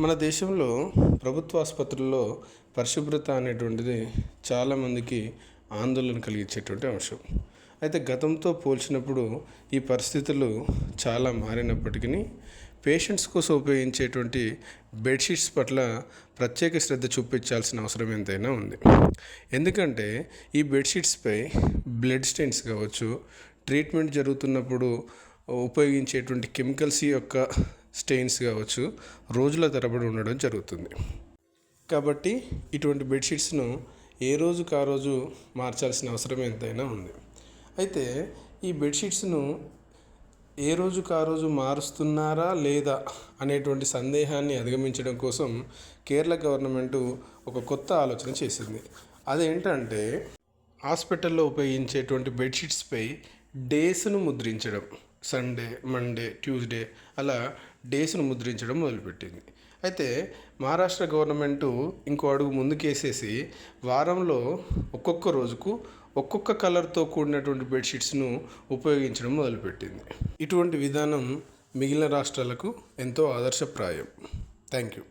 మన దేశంలో ప్రభుత్వ ఆసుపత్రుల్లో పరిశుభ్రత అనేటువంటిది చాలామందికి ఆందోళన కలిగించేటువంటి అంశం. అయితే గతంతో పోల్చినప్పుడు ఈ పరిస్థితులు చాలా మారినప్పటికీ పేషెంట్స్ కోసం ఉపయోగించేటువంటి బెడ్షీట్స్ పట్ల ప్రత్యేక శ్రద్ధ చూపించాల్సిన అవసరం ఎంతైనా ఉంది. ఎందుకంటే ఈ బెడ్షీట్స్పై బ్లడ్ స్టెయిన్స్ కావచ్చు, ట్రీట్మెంట్ జరుగుతున్నప్పుడు ఉపయోగించేటువంటి కెమికల్స్ యొక్క స్టెయిన్స్ కావచ్చు రోజుల తరబడి ఉండడం జరుగుతుంది. కాబట్టి ఇటువంటి బెడ్షీట్స్ను ఏ రోజుకు ఆ రోజు మార్చాల్సిన అవసరం ఎంతైనా ఉంది. అయితే ఈ బెడ్షీట్స్ను ఏ రోజుకు ఆ రోజు మారుస్తున్నారా లేదా అనేటువంటి సందేహాన్ని అధిగమించడం కోసం కేరళ గవర్నమెంటు ఒక కొత్త ఆలోచన చేసింది. అదేంటంటే హాస్పిటల్లో ఉపయోగించేటువంటి బెడ్షీట్స్పై డేస్ను ముద్రించడం. సండే, మండే, ట్యూస్డే అలా డేస్ను ముద్రించడం మొదలుపెట్టింది. అయితే మహారాష్ట్ర గవర్నమెంటు ఇంకో అడుగు ముందుకేసేసి వారంలో ఒక్కొక్క రోజుకు ఒక్కొక్క కలర్తో కూడినటువంటి బెడ్షీట్స్ను ఉపయోగించడం మొదలుపెట్టింది. ఇటువంటి విధానం మిగిలిన రాష్ట్రాలకు ఎంతో ఆదర్శప్రాయం. Thank you.